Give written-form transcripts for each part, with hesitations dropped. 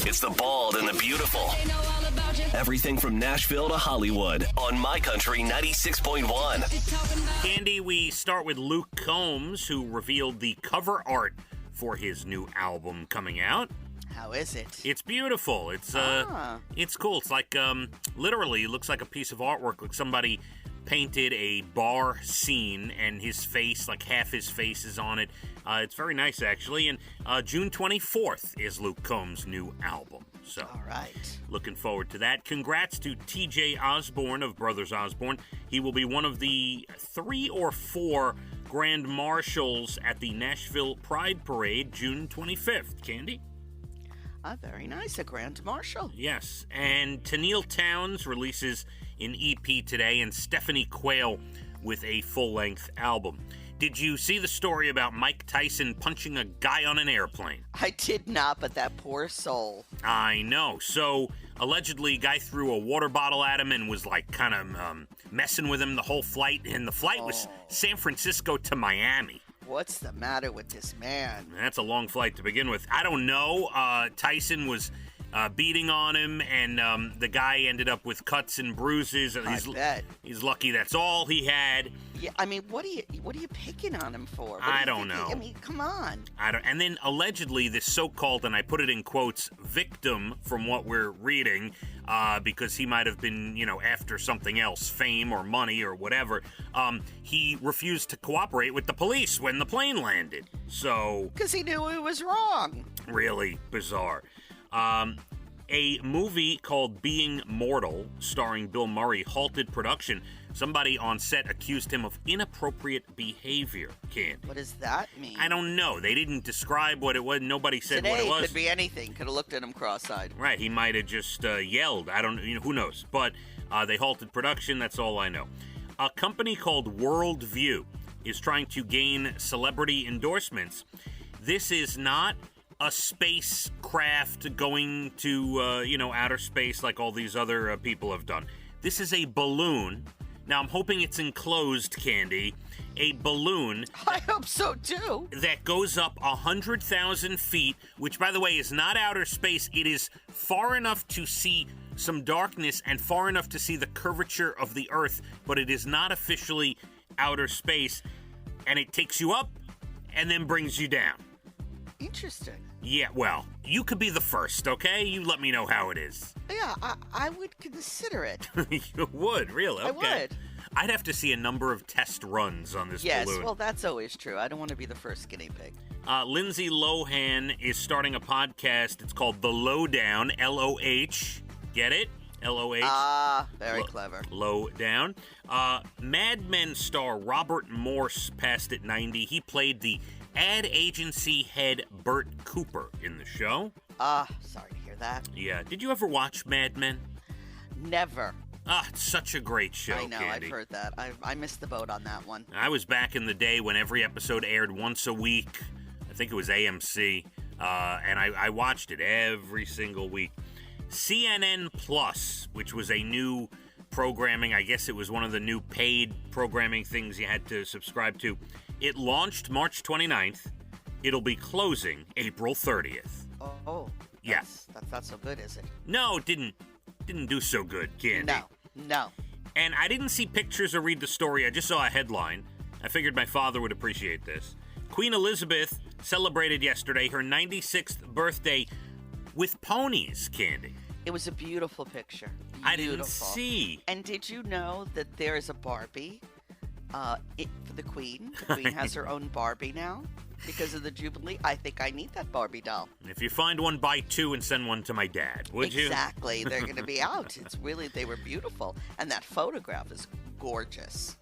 It's the bald and the beautiful. Everything from Nashville to Hollywood on My Country 96.1. Cande, we start with Luke Combs, who revealed the cover art for his new album coming out. How is it? It's beautiful. It's cool. It's like literally it looks like a piece of artwork. Like somebody painted a bar scene and his face, like half his face is on it. It's very nice, actually. And June 24th is Luke Combs' new album. So, all right. Looking forward to that. Congrats to T.J. Osborne of Brothers Osborne. He will be one of the 3 or 4 Grand Marshals at the Nashville Pride Parade, June 25th. Cande? Very nice. A Grand Marshal. Yes. And Tennille Townes releases an EP today, and Stephanie Quayle with a full-length album. Did you see the story about Mike Tyson punching a guy on an airplane? I did not, but that poor soul. I know. So, allegedly, a guy threw a water bottle at him and was, like, kind of messing with him the whole flight. And the flight was San Francisco to Miami. What's the matter with this man? That's a long flight to begin with. I don't know. Tyson was beating on him, and the guy ended up with cuts and bruises. I bet. He's lucky that's all he had. Yeah, I mean, what are you picking on him for? I don't know. I mean, come on. And then allegedly this so-called, and I put it in quotes, victim from what we're reading, because he might have been, after something else, fame or money or whatever. He refused to cooperate with the police when the plane landed. So, because he knew he was wrong. Really bizarre. A movie called Being Mortal, starring Bill Murray, halted production. Somebody on set accused him of inappropriate behavior, Cande. What does that mean? I don't know. They didn't describe what it was. Nobody said what it was. Today could be anything. Could have looked at him cross-eyed. Right. He might have just yelled. I don't know. Who knows? But they halted production. That's all I know. A company called Worldview is trying to gain celebrity endorsements. This is not a spacecraft going to, outer space like all these other people have done. This is a balloon. Now, I'm hoping it's enclosed, Cande. A balloon. I hope so, too. That goes up 100,000 feet, which, by the way, is not outer space. It is far enough to see some darkness and far enough to see the curvature of the Earth, but it is not officially outer space. And it takes you up and then brings you down. Interesting. Yeah, well, you could be the first, okay? You let me know how it is. Yeah, I would consider it. You would, really? Okay. I would. I'd have to see a number of test runs on this balloon. Yes, well, that's always true. I don't want to be the first guinea pig. Lindsay Lohan is starting a podcast. It's called The Lowdown, L-O-H. Get it? L-O-H. Very clever. Lowdown. Mad Men star Robert Morse passed at 90. He played the ad agency head Bert Cooper in the show. Sorry to hear that. Yeah. Did you ever watch Mad Men? Never. It's such a great show, I know, Cande. I've heard that. I missed the boat on that one. I was back in the day when every episode aired once a week. I think it was AMC. And I watched it every single week. CNN Plus, which was a new programming, I guess it was one of the new paid programming things you had to subscribe to. It launched March 29th. It'll be closing April 30th. Oh. Yeah. That's not so good, is it? No, it didn't do so good, Cande. No. And I didn't see pictures or read the story. I just saw a headline. I figured my father would appreciate this. Queen Elizabeth celebrated yesterday her 96th birthday with ponies, Cande. It was a beautiful picture. Beautiful. I didn't see. And did you know that there is a Barbie for the Queen? The Queen has her own Barbie now because of the Jubilee. I think I need that Barbie doll. If you find one, buy 2 and send one to my dad, would you? Exactly. They're going to be out. They were beautiful. And that photograph is gorgeous.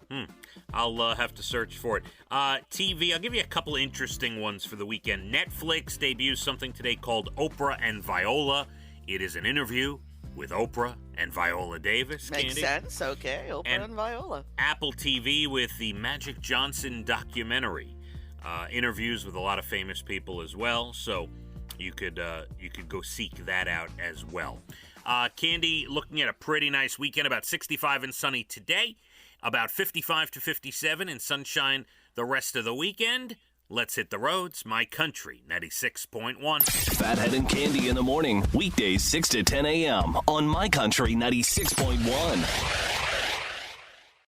I'll have to search for it. TV, I'll give you a couple interesting ones for the weekend. Netflix debuts something today called Oprah and Viola. It is an interview with Oprah and Viola Davis. Makes Cande. sense. Okay, Oprah and Viola. Apple TV with the Magic Johnson documentary. Interviews with a lot of famous people as well, so you could go seek that out as well. Cande, looking at a pretty nice weekend, about 65 and sunny today, about 55 to 57 and sunshine the rest of the weekend. Let's hit the roads. My Country 96.1. Phathead and Cande in the morning, weekdays 6 to 10 a.m. on My Country 96.1.